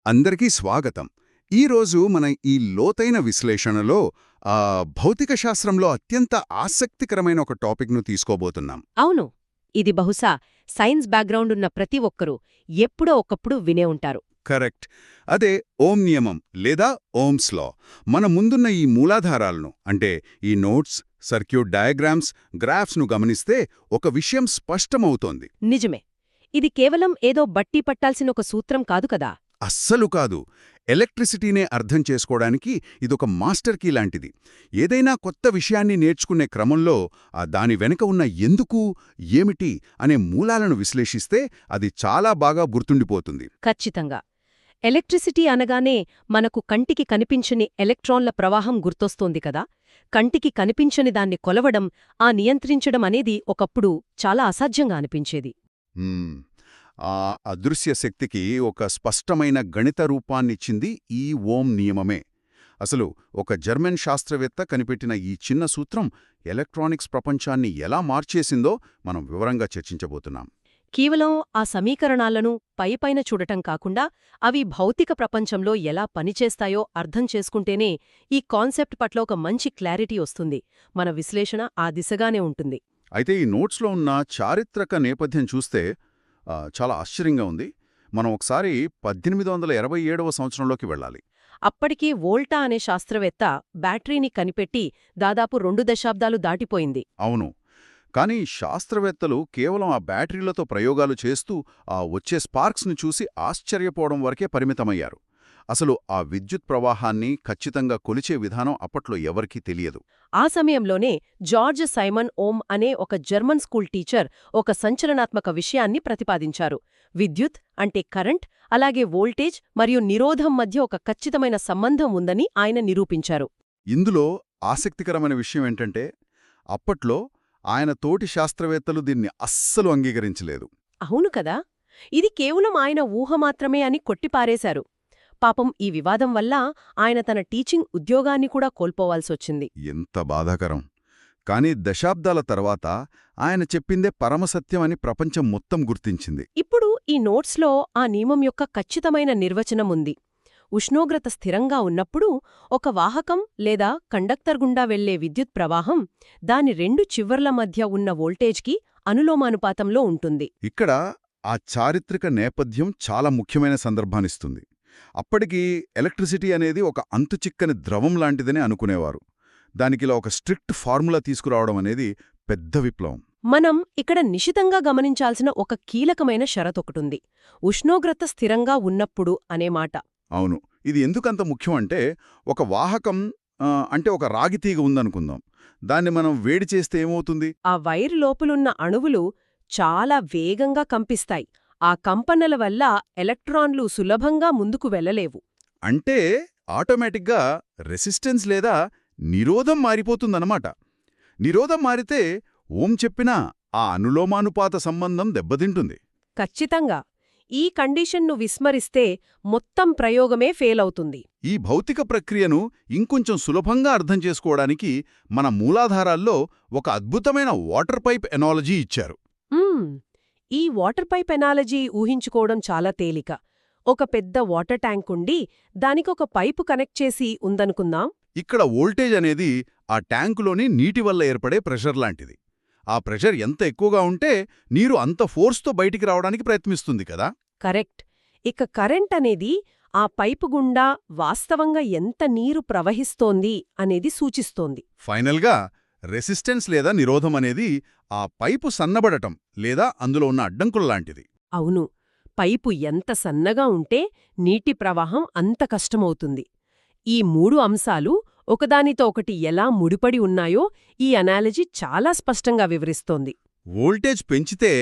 అందరికీ స్వాగతం. ఈరోజు మనం ఈ లోతైన విశ్లేషణలో భౌతిక శాస్త్రంలో అత్యంత ఆసక్తికరమైన ఒక టాపిక్ను తీసుకోబోతున్నాం. అవును. ఇది బహుశా సైన్స్ బ్యాక్గ్రౌండ్ ఉన్న ప్రతి ఒక్కరూ ఎప్పుడో ఒకప్పుడు వినే ఉంటారు. కరెక్ట్. అదే ఓం నియమం లేదా ఓమ్స్ లా. మన ముందున్న ఈ మూలాధారాలను అంటే ఈ నోట్స్, సర్క్యూట్ డయాగ్రామ్స్, గ్రాఫ్స్ను గమనిస్తే ఒక విషయం స్పష్టమవుతోంది. నిజమే. ఇది కేవలం ఏదో బట్టి పట్టాల్సిన ఒక సూత్రం కాదు కదా. అస్సలు కాదు. ఎలక్ట్రిసిటీనే అర్థం చేసుకోవడానికి ఇదొక మాస్టర్ కీ లాంటిది. ఏదైనా కొత్త విషయాన్ని నేర్చుకునే క్రమంలో దాని వెనుక ఉన్న ఎందుకు, ఏమిటి అనే మూలాలను విశ్లేషిస్తే అది చాలా బాగా గుర్తుండిపోతుంది. ఖచ్చితంగా. ఎలక్ట్రిసిటీ అనగానే మనకు కంటికి కనిపించని ఎలక్ట్రాన్ల ప్రవాహం గుర్తొస్తోంది కదా. కంటికి కనిపించని దాన్ని కొలవడం, నియంత్రించడం అనేది ఒకప్పుడు చాలా అసాధ్యంగా అనిపించేది. ఆ అదృశ్య శక్తికి ఒక స్పష్టమైన గణిత రూపాన్నిచ్చింది ఈ ఓం నియమమే. అసలు ఒక జర్మన్ శాస్త్రవేత్త కనిపెట్టిన ఈ చిన్న సూత్రం ఎలక్ట్రానిక్స్ ప్రపంచాన్ని ఎలా మార్చేసిందో మనం వివరంగా చర్చించబోతున్నాం. కేవలం ఆ సమీకరణాలను పైపైన చూడటం కాకుండా అవి భౌతిక ప్రపంచంలో ఎలా పనిచేస్తాయో అర్థం చేసుకుంటేనే ఈ కాన్సెప్ట్ పట్ల ఒక మంచి క్లారిటీ వస్తుంది. మన విశ్లేషణ ఆ దిశగానే ఉంటుంది. అయితే ఈ నోట్స్లో ఉన్న చారిత్రక నేపథ్యం చూస్తే చాలా ఆశ్చర్యంగా ఉంది. మనం ఒకసారి 1887వ సంవత్సరంలోకి వెళ్ళాలి. అప్పటికి వోల్టా అనే శాస్త్రవేత్త బ్యాటరీని కనిపెట్టి దాదాపు 2 దశాబ్దాలు దాటిపోయింది. అవును. కానీ శాస్త్రవేత్తలు కేవలం ఆ బ్యాటరీలతో ప్రయోగాలు చేస్తూ వచ్చే స్పార్క్స్ను చూసి ఆశ్చర్యపోవడం వరకే పరిమితమయ్యారు. అసలు ఆ విద్యుత్ ప్రవాహాన్ని ఖచ్చితంగా కొలిచే విధానం అప్పట్లో ఎవరికీ తెలియదు. ఆ సమయంలోనే జార్జ్ సైమన్ ఓమ్ అనే ఒక జర్మన్ స్కూల్ టీచర్ ఒక సంచలనాత్మక విషయాన్ని ప్రతిపాదించారు. విద్యుత్ అంటే కరెంట్, అలాగే వోల్టేజ్ మరియు నిరోధం మధ్య ఒక ఖచ్చితమైన సంబంధం ఉందని ఆయన నిరూపించారు. ఇందులో ఆసక్తికరమైన విషయం ఏంటంటే అప్పట్లో ఆయన తోటి శాస్త్రవేత్తలు దీన్ని అస్సలు అంగీకరించలేదు. అవును కదా. ఇది కేవలం ఆయన ఊహ మాత్రమే అని కొట్టిపారేశారు. పాపం ఈ వివాదం వల్ల ఆయన తన టీచింగ్ ఉద్యోగాన్ని కూడా కోల్పోవాల్సొచ్చింది. ఎంత బాధాకరం. కానీ దశాబ్దాల తర్వాత ఆయన చెప్పిందే పరమసత్యం అని ప్రపంచం మొత్తం గుర్తించింది. ఇప్పుడు ఈ నోట్స్లో ఆ నియమం యొక్క ఖచ్చితమైన నిర్వచనం ఉంది. ఉష్ణోగ్రత స్థిరంగా ఉన్నప్పుడు ఒక వాహకం లేదా కండక్టర్ గుండా వెళ్లే విద్యుత్ ప్రవాహం దాని 2 చివర్ల మధ్య ఉన్న వోల్టేజ్కి అనులోమానుపాతంలో ఉంటుంది. ఇక్కడ ఆ చారిత్రక నేపథ్యం చాలా ముఖ్యమైన సందర్భాన్నిస్తుంది. అప్పటికి ఎలక్ట్రిసిటీ అనేది ఒక అంతుచిక్కని ద్రవం లాంటిదని అనుకునేవారు. దానికిలా ఒక స్ట్రిక్ట్ ఫార్ములా తీసుకురావడం అనేది పెద్ద విప్లవం. మనం ఇక్కడ నిశితంగా గమనించాల్సిన ఒక కీలకమైన షరతొకటుంది. ఉష్ణోగ్రత స్థిరంగా ఉన్నప్పుడు అనే మాట. అవును. ఇది ఎందుకంత ముఖ్యం అంటే ఒక వాహకం అంటే ఒక రాగితీగ ఉందనుకుందాం. దాన్ని మనం వేడి చేస్తే ఏమవుతుంది? ఆ వైర్ లోపలున్న అణువులు చాలా వేగంగా కంపిస్తాయి. ఆ కంపనల వల్ల ఎలక్ట్రాన్లు సులభంగా ముందుకు వెళ్ళలేవు. అంటే ఆటోమేటిక్గా రెసిస్టెన్స్ లేదా నిరోధం మారిపోతుందన్నమాట. నిరోధం మారితే ఓం చెప్పినా ఆ అనులోమానుపాత సంబంధం దెబ్బతింటుంది. ఖచ్చితంగా. ఈ కండిషన్ను విస్మరిస్తే మొత్తం ప్రయోగమే ఫెయిల్ అవుతుంది. ఈ భౌతిక ప్రక్రియను ఇంకొంచెం సులభంగా అర్థం చేసుకోవడానికి మన మూలాధారాల్లో ఒక అద్భుతమైన వాటర్ పైప్ ఎనాలజీ ఇచ్చారు. ఈ వాటర్ పైప్ ఎనాలజీ ఊహించుకోవడం చాలా తేలిక. ఒక పెద్ద వాటర్ ట్యాంక్ ఉండి దానికొక పైపు కనెక్ట్ చేసి ఉందనుకుందాం. ఇక్కడ వోల్టేజ్ అనేది ఆ ట్యాంకులోని నీటి వల్ల ఏర్పడే ప్రెషర్ లాంటిది. ఆ ప్రెషర్ ఎంత ఎక్కువగా ఉంటే నీరు అంత ఫోర్స్తో బయటికి రావడానికి ప్రయత్నిస్తుంది కదా. కరెక్ట్. ఇక కరెంట్ అనేది ఆ పైపు గుండా వాస్తవంగా ఎంత నీరు ప్రవహిస్తోంది అనేది సూచిస్తోంది. ఫైనల్గా రెసిస్టెన్స్ లేదా నిరోధం అనేది ఆ పైపు సన్నబడటం లేదా అందులో ఉన్న అడ్డంకుల్లాంటిది. అవును. పైపు ఎంత సన్నగా ఉంటే నీటి ప్రవాహం అంత కష్టమవుతుంది. ఈ 3 అంశాలు ఒకదానితో ఒకటి ఎలా ముడిపడి ఉన్నాయో ఈ అనాలజీ చాలా స్పష్టంగా వివరిస్తోంది. వోల్టేజ్ పెంచితే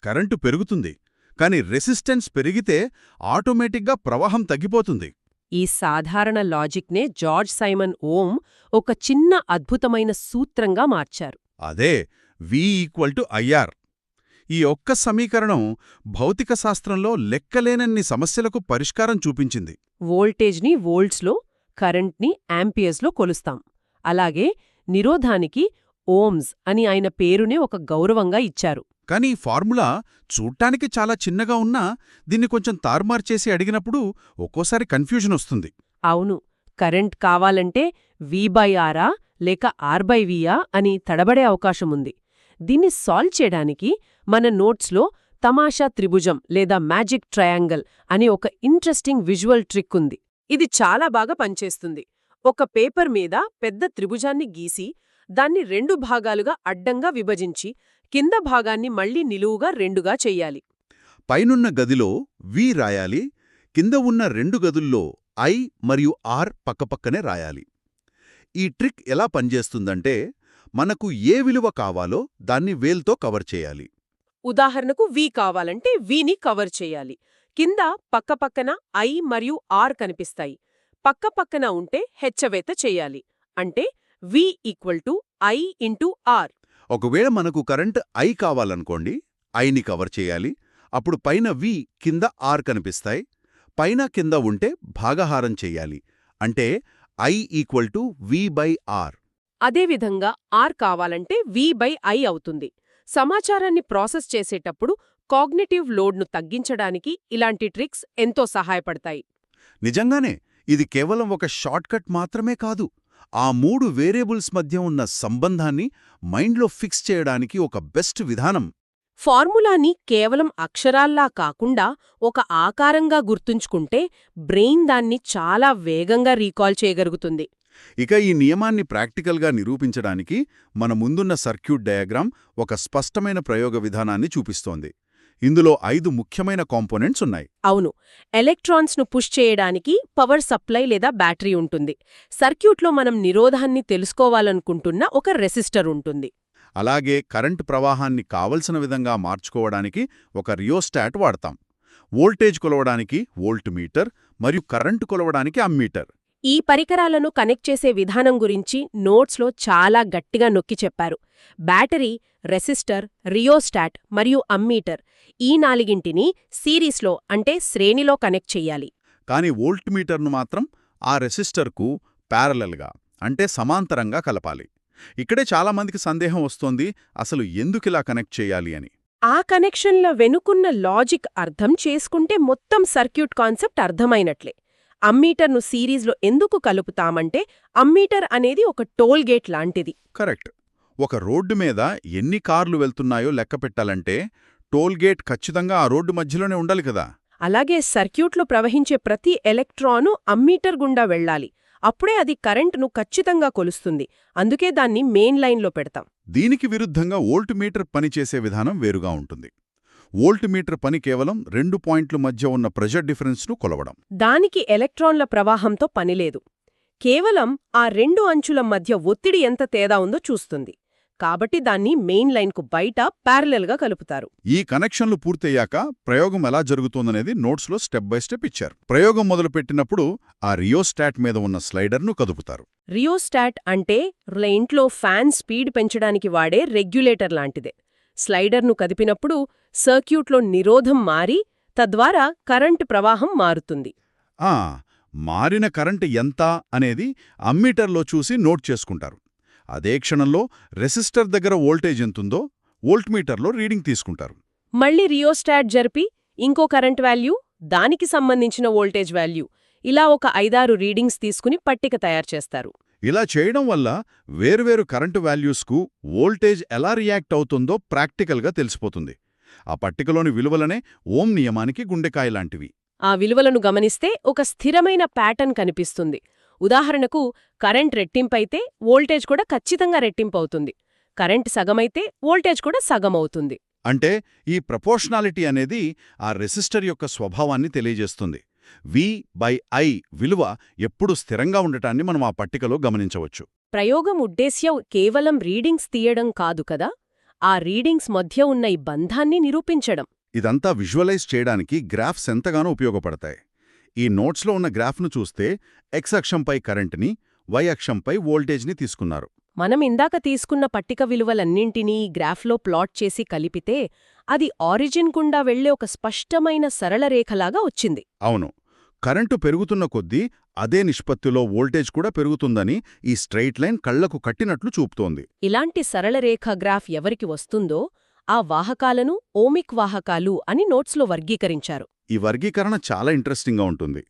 కరెంటు పెరుగుతుంది, కానీ రెసిస్టెన్స్ పెరిగితే ఆటోమేటిక్గా ప్రవాహం తగ్గిపోతుంది. ఈ సాధారణ లాజిక్నే జార్జ్ సైమన్ ఓమ్ ఒక చిన్న అద్భుతమైన సూత్రంగా మార్చారు. అదే V=IR. ఈ ఒక్క సమీకరణం భౌతిక శాస్త్రంలో లెక్కలేనన్ని సమస్యలకు పరిష్కారం చూపించింది. వోల్టేజ్ని వోల్ట్స్లో, కరెంట్ని యాంపియర్స్లో కొలుస్తాం. అలాగే నిరోధానికి ఓమ్స్ అని ఆయన పేరునే ఒక గౌరవంగా ఇచ్చారు. కానీ ఈ ఫార్ములా చూడ్డానికి చాలా చిన్నగా ఉన్నా దీన్ని కొంచెం తారుమారు చేసి అడిగినప్పుడు ఒక్కోసారి కన్ఫ్యూజన్ వస్తుంది. అవును, కరెంట్ కావాలంటే V/Rఆ లేక R/Vఆ అని తడబడే అవకాశముంది. దీన్ని సాల్వ్ చేయడానికి మన నోట్స్లో తమాషా త్రిభుజం లేదా మ్యాజిక్ ట్రయాంగిల్ అని ఒక ఇంట్రెస్టింగ్ విజువల్ ట్రిక్ ఉంది. ఇది చాలా బాగా పనిచేస్తుంది. ఒక పేపర్ మీద పెద్ద త్రిభుజాన్ని గీసి దాన్ని 2 భాగాలుగా అడ్డంగా విభజించి కింద భాగాన్ని మళ్లీ నిలువుగా 2గా చెయ్యాలి. పైనున్న గదిలో వి రాయాలి, కింద ఉన్న 2 గదుల్లో I మరియు R పక్కపక్కనే రాయాలి. ఈ ట్రిక్ ఎలా పనిచేస్తుందంటే మనకు ఏ విలువ కావాలో దాన్ని వేల్తో కవర్ చేయాలి. ఉదాహరణకు V కావాలంటే Vని కవర్ చేయాలి. కింద పక్కపక్కన I మరియు R కనిపిస్తాయి. పక్కపక్కన ఉంటే హెచ్చవేత చెయ్యాలి. అంటే V=I × R. ఒకవేళ మనకు కరెంట్ I కావాలనుకోండి, Iని కవర్ చేయాలి. అప్పుడు పైన V కింద R కనిపిస్తాయి. పైన కింద ఉంటే భాగహారం చెయ్యాలి. అంటే I=V/R. అదేవిధంగా R కావాలంటే V/I అవుతుంది. సమాచారాన్ని ప్రాసెస్ చేసేటప్పుడు కాగ్నిటివ్ లోడ్ను తగ్గించడానికి ఇలాంటి ట్రిక్స్ ఎంతో సహాయపడతాయి. నిజంగానే ఇది కేవలం ఒక షార్ట్కట్ మాత్రమే కాదు, ఆ 3 వేరియబుల్స్ మధ్య ఉన్న సంబంధాన్ని మైండ్లో ఫిక్స్ చేయడానికి ఒక బెస్ట్ విధానం. ఫార్ములాని కేవలం అక్షరాల్లా కాకుండా ఒక ఆకారంగా గుర్తుంచుకుంటే బ్రెయిన్ దాన్ని చాలా వేగంగా రీకాల్ చేయగలుగుతుంది. ఇక ఈ నియమాన్ని ప్రాక్టికల్గా నిరూపించడానికి మన ముందున్న సర్క్యూట్ డయాగ్రామ్ ఒక స్పష్టమైన ప్రయోగ విధానాన్ని చూపిస్తోంది. ఇందులో 5 ముఖ్యమైన కాంపోనెంట్స్ ఉన్నాయి. అవును, ఎలక్ట్రాన్స్ను పుష్ చేయడానికి పవర్ సప్లై లేదా బ్యాటరీ ఉంటుంది. సర్క్యూట్లో మనం నిరోధాన్ని తెలుసుకోవాలనుకుంటున్న ఒక రెసిస్టర్ ఉంటుంది. అలాగే కరెంట్ ప్రవాహాన్ని కావలసిన విధంగా మార్చుకోవడానికి ఒక రియోస్టాట్ వాడతాం. వోల్టేజ్ కొలవడానికి వోల్ట్ మీటర్ మరియు కరెంటు కొలవడానికి అమ్మీటర్. ఈ పరికరాలను కనెక్ట్ చేసే విధానం గురించి నోట్స్లో చాలా గట్టిగా నొక్కి చెప్పారు. బ్యాటరీ, రెసిస్టర్, రియోస్టాట్ మరియు అమ్మీటర్ ఈ 4ంటిని సిరీస్లో అంటే శ్రేణిలో కనెక్ట్ చెయ్యాలి. కానీ వోల్ట్ మీటర్ను మాత్రం ఆ రెసిస్టర్కు ప్యారలల్గా అంటే సమాంతరంగా కలపాలి. ఇక్కడే చాలామందికి సందేహం వస్తోంది, అసలు ఎందుకిలా కనెక్ట్ చేయాలి అని. ఆ కనెక్షన్ల వెనుకున్న లాజిక్ అర్థం చేసుకుంటే మొత్తం సర్క్యూట్ కాన్సెప్ట్ అర్థమైనట్లే. అమ్మీటర్ను సిరీస్లో ఎందుకు కలుపుతామంటే అమ్మీటర్ అనేది ఒక టోల్ గేట్ లాంటిది. కరెక్ట్. ఒక రోడ్డు మీద ఎన్ని కార్లు వెళ్తున్నాయో లెక్కపెట్టాలంటే టోల్ గేట్ ఖచ్చితంగా ఆ రోడ్డు మధ్యలోనే ఉండాలి కదా. అలాగే సర్క్యూట్లో ప్రవహించే ప్రతి ఎలక్ట్రాను అమ్మీటర్ గుండా వెళ్లాలి. అప్పుడే అది కరెంటును ఖచ్చితంగా కొలుస్తుంది. అందుకే దాన్ని మెయిన్ లైన్లో పెడతాం. దీనికి విరుద్ధంగా వోల్ట్ మీటర్ పనిచేసే విధానం వేరుగా ఉంటుంది. వోల్ట్ మీటర్ పని కేవలం 2 పాయింట్ల మధ్య ఉన్న ప్రెషర్ డిఫరెన్స్ను కొలవడం. దానికి ఎలక్ట్రాన్ల ప్రవాహంతో పనిలేదు. కేవలం ఆ 2 అంచుల మధ్య ఒత్తిడి ఎంత తేడా ఉందో చూస్తుంది. కాబట్టి దాన్ని మెయిన్ లైన్కు బయట ప్యారలల్గా కలుపుతారు. ఈ కనెక్షన్లు పూర్తయ్యాక ప్రయోగం ఎలా జరుగుతోందనేది నోట్స్లో స్టెప్ బై స్టెప్ ఇచ్చారు. ప్రయోగం మొదలుపెట్టినప్పుడు ఆ రియోస్టాట్ మీద ఉన్న స్లైడర్ను కదుపుతారు. రియోస్టాట్ అంటే ఇంట్లో ఫ్యాన్ స్పీడ్ పెంచడానికి వాడే రెగ్యులేటర్ లాంటిదే. స్లైడర్ను కదిపినప్పుడు సర్క్యూట్లో నిరోధం మారి తద్వారా కరెంటు ప్రవాహం మారుతుంది. మారిన కరెంటు ఎంత అనేది అమ్మీటర్లో చూసి నోట్ చేసుకుంటారు. అదే క్షణంలో రెసిస్టర్ దగ్గర వోల్టేజ్ ఎంతుందో వోల్ట్మీటర్లో రీడింగ్ తీసుకుంటారు. మళ్ళీ రియోస్టాట్ జరిపి ఇంకో కరెంట్ వాల్యూ, దానికి సంబంధించిన వోల్టేజ్ వాల్యూ, ఇలా ఒక 5-6 రీడింగ్స్ తీసుకుని పట్టిక తయారు చేస్తారు. ఇలా చేయడం వల్ల వేర్వేరు కరెంటు వాల్యూస్కు వోల్టేజ్ ఎలా రియాక్ట్ అవుతుందో ప్రాక్టికల్గా తెలిసిపోతుంది. ఆ పట్టికలోని విలువలనే ఓం నియమానికి గుండెకాయలాంటివి. ఆ విలువలను గమనిస్తే ఒక స్థిరమైన ప్యాటర్న్ కనిపిస్తుంది. ఉదాహరణకు కరెంట్ రెట్టింపైతే వోల్టేజ్ కూడా ఖచ్చితంగా రెట్టింపవుతుంది. కరెంట్ సగమైతే వోల్టేజ్ కూడా సగమవుతుంది. అంటే ఈ ప్రపోర్షనాలిటీ అనేది ఆ రెసిస్టర్ యొక్క స్వభావాన్ని తెలియజేస్తుంది. V/I విలువ ఎప్పుడు స్థిరంగా ఉండటాన్ని మనం ఆ పట్టికలో గమనించవచ్చు. ప్రయోగం ఉద్దేశ్యం కేవలం రీడింగ్స్ తీయడం కాదు కదా, ఆ రీడింగ్స్ మధ్య ఉన్న ఈ బంధాన్ని నిరూపించడం. ఇదంతా విజువలైజ్ చేయడానికి గ్రాఫ్స్ ఎంతగానో ఉపయోగపడతాయి. ఈ నోట్స్లో ఉన్న గ్రాఫ్ను చూస్తే X అక్షంపై కరెంటుని, Y అక్షంపై వోల్టేజ్ని తీసుకున్నారు. మనం ఇందాక తీసుకున్న పట్టిక విలువలన్నింటినీ ఈ గ్రాఫ్లో ప్లాట్ చేసి కలిపితే అది ఆరిజిన్ గుండా వెళ్లే ఒక స్పష్టమైన సరళ రేఖలాగా వచ్చింది. అవును, కరెంటు పెరుగుతున్న కొద్దీ అదే నిష్పత్తిలో వోల్టేజ్ కూడా పెరుగుతుందని ఈ స్ట్రెయిట్ లైన్ కళ్లకు కట్టినట్లు చూపుతోంది. ఇలాంటి సరళ రేఖ గ్రాఫ్ ఎవరికి వస్తుందో ఆ వాహకాలను ఓమిక్ వాహకాలు అని నోట్స్లో వర్గీకరించారు. ఈ వర్గీకరణ చాలా ఇంట్రెస్టింగ్గా ఉంటుంది.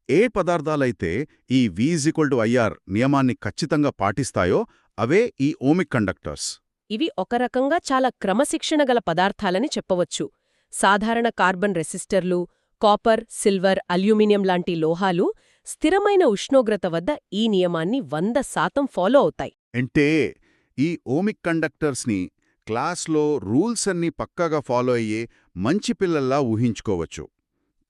ఏ పదార్థాలైతే ఈ V=IR నియమాన్ని ఖచ్చితంగా పాటిస్తాయో అవే ఈ ఓమిక్ కండక్టర్స్. ఇవి ఒక రకంగా చాలా క్రమశిక్షణ గల పదార్థాలని చెప్పవచ్చు. సాధారణ కార్బన్ రెసిస్టర్లు, కాపర్, సిల్వర్, అల్యూమినియం లాంటి లోహాలు స్థిరమైన ఉష్ణోగ్రత వద్ద ఈ నియమాన్ని 100% ఫాలో అవుతాయి. అంటే ఈ ఓమిక్ కండక్టర్స్ని క్లాస్లో రూల్స్ అన్నీ పక్కాగా ఫాలో అయ్యే మంచి పిల్లల్లా ఊహించుకోవచ్చు.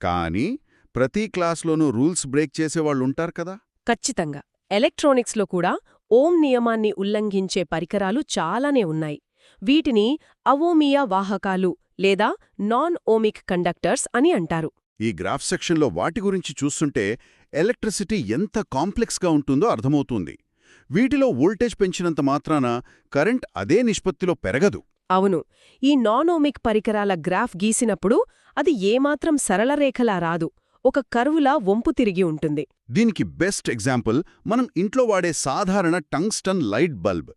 కానీ ప్రతి క్లాస్లోనూ రూల్స్ బ్రేక్ చేసేవాళ్ళుంటారు కదా. ఖచ్చితంగా. ఎలక్ట్రానిక్స్లో కూడా ఓం నియమాన్ని ఉల్లంఘించే పరికరాలు చాలానే ఉన్నాయి. వీటిని అవోమియా వాహకాలు లేదా నాన్ ఓమిక్ కండక్టర్స్ అని అంటారు. ఈ గ్రాఫ్ సెక్షన్లో వాటి గురించి చూస్తుంటే ఎలక్ట్రిసిటీ ఎంత కాంప్లెక్స్గా ఉంటుందో అర్థమవుతుంది. వీటిలో వోల్టేజ్ పెంచినంత మాత్రాన కరెంట్ అదే నిష్పత్తిలో పెరగదు. అవును. ఈ నాన్ ఓమిక్ పరికరాల గ్రాఫ్ గీసినప్పుడు అది ఏమాత్రం సరళ రేఖలా రాదు, ఒక కర్వులా వంపు తిరిగి ఉంటుంది. దీనికి బెస్ట్ ఎగ్జాంపుల్ మనం ఇంట్లో వాడే సాధారణ టంగ్స్టన్ లైట్ బల్బ్.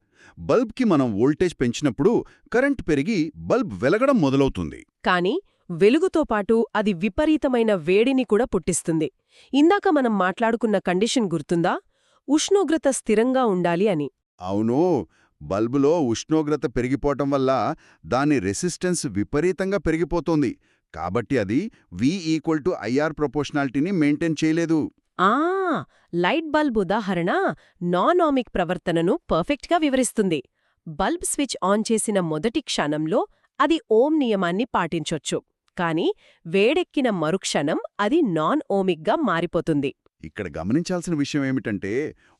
బల్బ్కి మనం వోల్టేజ్ పెంచినప్పుడు కరెంట్ పెరిగి బల్బ్ వెలగడం మొదలవుతుంది. కాని వెలుగుతో పాటు అది విపరీతమైన వేడిని కూడా పుట్టిస్తుంది. ఇందాక మనం మాట్లాడుకున్న కండిషన్ గుర్తుందా? ఉష్ణోగ్రత స్థిరంగా ఉండాలి అని. అవును, బల్బులో ఉష్ణోగ్రత పెరిగిపోవటం వల్ల దాని రెసిస్టెన్స్ విపరీతంగా పెరిగిపోతోంది. కాబట్టి అది V=IR ప్రపోర్షనాలిటీని మెయింటైన్ చేయలేదు. ఆ లైట్ బల్బ్ ఉదాహరణ నాన్ ఓమిక్ ప్రవర్తనను పర్ఫెక్ట్గా వివరిస్తుంది. బల్బ్ స్విచ్ ఆన్ చేసిన మొదటి క్షణంలో అది ఓం నియమాన్ని పాటించొచ్చు, కాని వేడెక్కిన మరుక్షణం అది నాన్ ఓమిక్గా మారిపోతుంది. ఇక్కడ గమనించాల్సిన విషయం ఏమిటంటే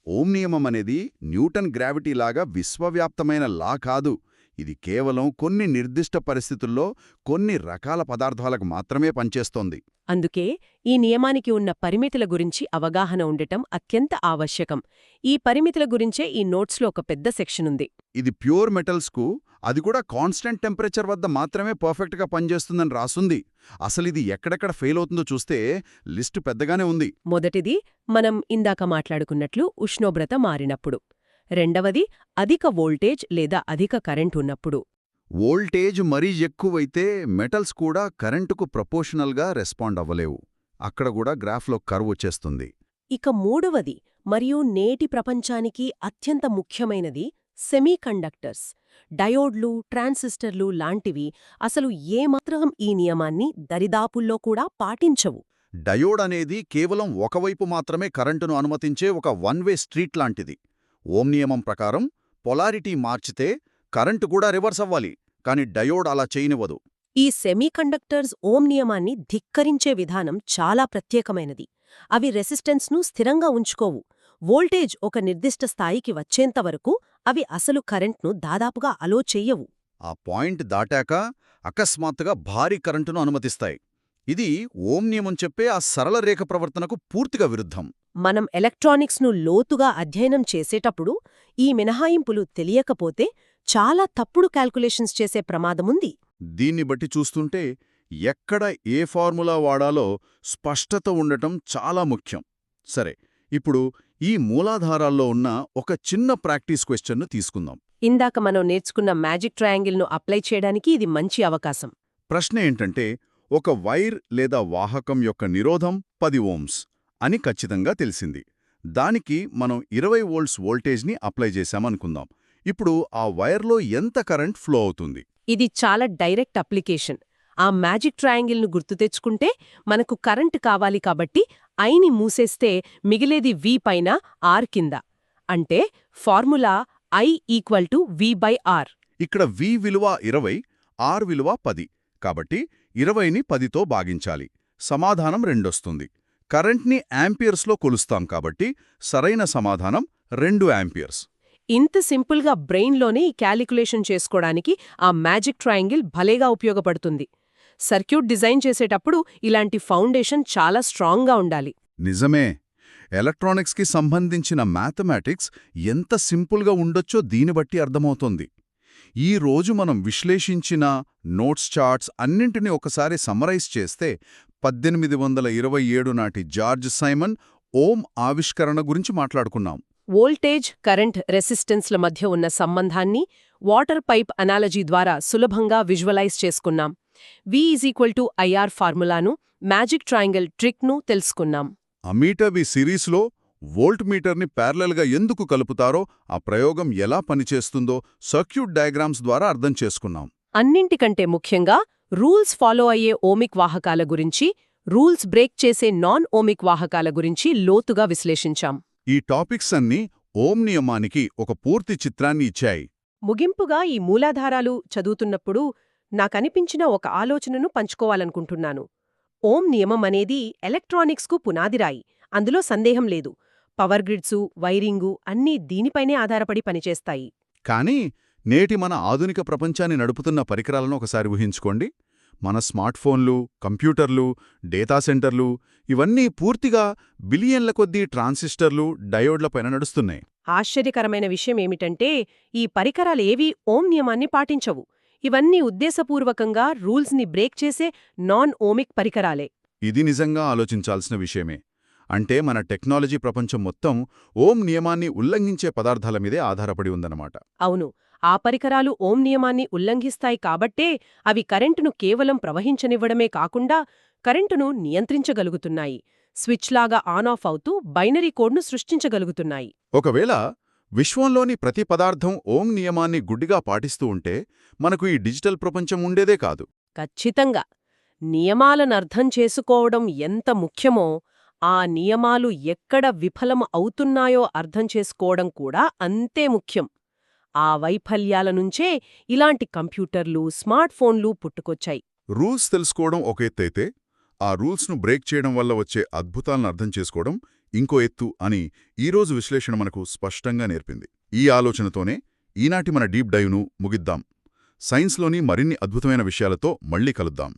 ఓం నియమం అనేది న్యూటన్ గ్రావిటీ లాగా విశ్వవ్యాప్తమైన లా కాదు. ఇది కేవలం కొన్ని నిర్దిష్ట పరిస్థితుల్లో కొన్ని రకాల పదార్థాలకు మాత్రమే పనిచేస్తోంది. అందుకే ఈ నియమానికి ఉన్న పరిమితుల గురించి అవగాహన ఉండటం అత్యంత ఆవశ్యకం. ఈ పరిమితుల గురించే ఈ నోట్స్లో ఒక పెద్ద సెక్షనుంది. ఇది ప్యూర్ మెటల్స్కు, అది కూడా కాన్స్టెంట్ టెంపరేచర్ వద్ద మాత్రమే పర్ఫెక్ట్గా పనిచేస్తుందని రాసుంది. అసలిది ఎక్కడెక్కడ ఫెయిల్ అవుతుందో చూస్తే లిస్టు పెద్దగానే ఉంది. మొదటిది మనం ఇందాక మాట్లాడుకున్నట్లు ఉష్ణోగ్రత మారినప్పుడు. రెండవది అధిక వోల్టేజ్ లేదా అధిక కరెంట్ ఉన్నప్పుడు. వోల్టేజ్ మరీ ఎక్కువైతే మెటల్స్ కూడా కరెంటుకు ప్రపోర్షనల్గా రెస్పాండ్ అవ్వలేవు. అక్కడ కూడా గ్రాఫ్లో కర్వ్ వచ్చేస్తుంది. ఇక మూడవది మరియు నేటి ప్రపంచానికి అత్యంత ముఖ్యమైనది సెమీకండక్టర్స్. డయోడ్లు, ట్రాన్సిస్టర్లు లాంటివి అసలు ఏమాత్రం ఈ నియమాన్ని దరిదాపుల్లో కూడా పాటించవు. డయోడ్ అనేది కేవలం ఒకవైపు మాత్రమే కరెంటును అనుమతించే ఒక వన్ వే స్ట్రీట్ లాంటిది. ఓం నియమం ప్రకారం పొలారిటీ మార్చితే కరెంటు కూడా రివర్స్ అవ్వాలి, కాని డయోడ్ అలా చేయనివ్వదు. ఈ సెమీకండక్టర్స్ ఓం నియమాన్ని ధిక్కరించే విధానం చాలా ప్రత్యేకమైనది. అవి రెసిస్టెన్స్ను స్థిరంగా ఉంచుకోవు. వోల్టేజ్ ఒక నిర్దిష్ట స్థాయికి వచ్చేంతవరకు అవి అసలు కరెంట్ను దాదాపుగా అలో చెయ్యవు. ఆ పాయింట్ దాటాక అకస్మాత్తుగా భారీ కరెంటును అనుమతిస్తాయి. ఇది ఓం నియమం చెప్పే ఆ సరళ రేఖ ప్రవర్తనకు పూర్తిగా విరుద్ధం. మనం ఎలక్ట్రానిక్స్ను లోతుగా అధ్యయనం చేసేటప్పుడు ఈ మినహాయింపులు తెలియకపోతే చాలా తప్పుడు క్యాల్కులేషన్స్ చేసే ప్రమాదముంది. దీన్ని బట్టి చూస్తుంటే ఎక్కడ ఏ ఫార్ములా వాడాలో స్పష్టత ఉండటం చాలా ముఖ్యం. సరే, ఇప్పుడు ఈ మూలాధారాల్లో ఉన్న ఒక చిన్న ప్రాక్టీస్ క్వెశ్చన్ను తీసుకుందాం. ఇందాక మనం నేర్చుకున్న మ్యాజిక్ ట్రయాంగిల్ను అప్లై చేయడానికి ఇది మంచి అవకాశం. ప్రశ్న ఏంటంటే, ఒక వైర్ లేదా వాహకం యొక్క నిరోధం 10 ఓమ్స్ అని ఖచ్చితంగా తెలిసింది. దానికి మనం 20 వోల్ట్స్ వోల్టేజ్ని అప్లై చేశామనుకుందాం. ఇప్పుడు ఆ వైర్లో ఎంత కరెంట్ ఫ్లో అవుతుంది? ఇది చాలా డైరెక్ట్ అప్లికేషన్. ఆ మ్యాజిక్ ట్రయాంగిల్ను గుర్తు తెచ్చుకుంటే మనకు కరెంట్ కావాలి కాబట్టి ఐని మూసేస్తే మిగిలేది V పైన R కింద. అంటే ఫార్ములా I=V/R. ఇక్కడ V విలువ 20, R విలువ 10. కాబట్టి 20ని 10తో భాగించాలి. సమాధానం 2 వస్తుంది. కరెంట్ని యాంపియర్స్లో కొలుస్తాం కాబట్టి సరైన సమాధానం 2 యాంపియర్స్. ఇంత సింపుల్గా బ్రెయిన్లోనే ఈ క్యాలిక్యులేషన్ చేసుకోవడానికి ఆ మ్యాజిక్ ట్రయాంగిల్ భలేగా ఉపయోగపడుతుంది. సర్క్యూట్ డిజైన్ చేసేటప్పుడు ఇలాంటి ఫౌండేషన్ చాలా స్ట్రాంగ్గా ఉండాలి. నిజమే. ఎలక్ట్రానిక్స్కి సంబంధించిన మ్యాథమెటిక్స్ ఎంత సింపుల్గా ఉండొచ్చో దీన్ని బట్టి అర్థమవుతోంది. ఈ రోజు మనం విశ్లేషించిన నోట్స్, చార్ట్స్ అన్నింటినీ ఒకసారి సమ్మరైజ్ చేస్తే 1827 నాటి జార్జ్ సైమన్ ఓం ఆవిష్కరణ గురించి మాట్లాడుకున్నాం. వోల్టేజ్, కరెంట్, రెసిస్టెన్స్ల మధ్య ఉన్న సంబంధాన్ని వాటర్ పైప్ అనాలజీ ద్వారా సులభంగా విజువలైజ్ చేసుకున్నాం. V=IR ఫార్ములాను, మ్యాజిక్ ట్రయాంగిల్ ట్రిక్ను తెలుసుకున్నాం. అమీటర్ వి సిరీస్లో వోల్ట్ మీటర్ని ప్యారలల్గా ఎందుకు కలుపుతారో, ఆ ప్రయోగం ఎలా పనిచేస్తుందో సర్క్యూట్ డయాగ్రామ్స్ ద్వారా అర్థం చేసుకున్నాం. అన్నింటికంటే ముఖ్యంగా రూల్స్ ఫాలో అయ్యే ఓమిక్ వాహకాల గురించి, రూల్స్ బ్రేక్ చేసే నాన్ ఓమిక్ వాహకాల గురించి లోతుగా విశ్లేషించాం. ఈ టాపిక్స్ అన్నీ ఓం నియమానికి ఒక పూర్తి చిత్రాన్ని ఇచ్చాయి. ముగింపుగా ఈ మూలాధారాలు చదువుతున్నప్పుడు నాకనిపించిన ఒక ఆలోచనను పంచుకోవాలనుకుంటున్నాను. ఓం నియమం అనేది ఎలక్ట్రానిక్స్కు పునాదిరాయి, అందులో సందేహం లేదు. పవర్ గ్రిడ్సు, వైరింగు అన్నీ దీనిపైనే ఆధారపడి పనిచేస్తాయి. కానీ నేటి మన ఆధునిక ప్రపంచాన్ని నడుపుతున్న పరికరాలను ఒకసారి ఊహించుకోండి. మన స్మార్ట్ఫోన్లు, కంప్యూటర్లు, డేటా సెంటర్లు ఇవన్నీ పూర్తిగా బిలియన్ల కొద్దీ ట్రాన్సిస్టర్లు, డయోడ్లపైన నడుస్తున్నాయి. ఆశ్చర్యకరమైన విషయమేమిటంటే ఈ పరికరాలేవీ ఓం నియమాన్ని పాటించవు. ఇవన్నీ ఉద్దేశపూర్వకంగా రూల్స్ని బ్రేక్ చేసే నాన్ ఓమిక్ పరికరాలే. ఇది నిజంగా ఆలోచించాల్సిన విషయమే. అంటే మన టెక్నాలజీ ప్రపంచం మొత్తం ఓం నియమాన్ని ఉల్లంఘించే పదార్థాల మీదే ఆధారపడి ఉందన్నమాట. అవును, ఆ పరికరాలు ఓం నియమాన్ని ఉల్లంఘిస్తాయి కాబట్టే అవి కరెంటును కేవలం ప్రవహించనివ్వడమే కాకుండా కరెంటును నియంత్రించగలుగుతున్నాయి. స్విచ్లాగా ఆన్ ఆఫ్ అవుతూ బైనరీ కోడ్ను సృష్టించగలుగుతున్నాయి. ఒకవేళ విశ్వంలోని ప్రతి పదార్థం ఓం నియమాన్ని గుడ్డిగా పాటిస్తూ ఉంటే మనకు ఈ డిజిటల్ ప్రపంచం ఉండేదే కాదు. ఖచ్చితంగా. నియమాలనర్థం చేసుకోవడం ఎంత ముఖ్యమో, ఆ నియమాలు ఎక్కడ విఫలం అవుతున్నాయో అర్థం చేసుకోవడం కూడా అంతే ముఖ్యం. ఆ వైఫల్యాల నుంచే ఇలాంటి కంప్యూటర్లు, స్మార్ట్ఫోన్లు పుట్టుకొచ్చాయి. రూల్స్ తెలుసుకోవడం ఒక ఎత్తైతే, ఆ రూల్స్ను బ్రేక్ చేయడం వల్ల వచ్చే అద్భుతాలను అర్థం చేసుకోవడం ఇంకో ఎత్తు అని ఈరోజు విశ్లేషణ మనకు స్పష్టంగా నేర్పింది. ఈ ఆలోచనతోనే ఈనాటి మన డీప్ డైవ్ను ముగిద్దాం. సైన్స్లోని మరిన్ని అద్భుతమైన విషయాలతో మళ్ళీ కలుద్దాం.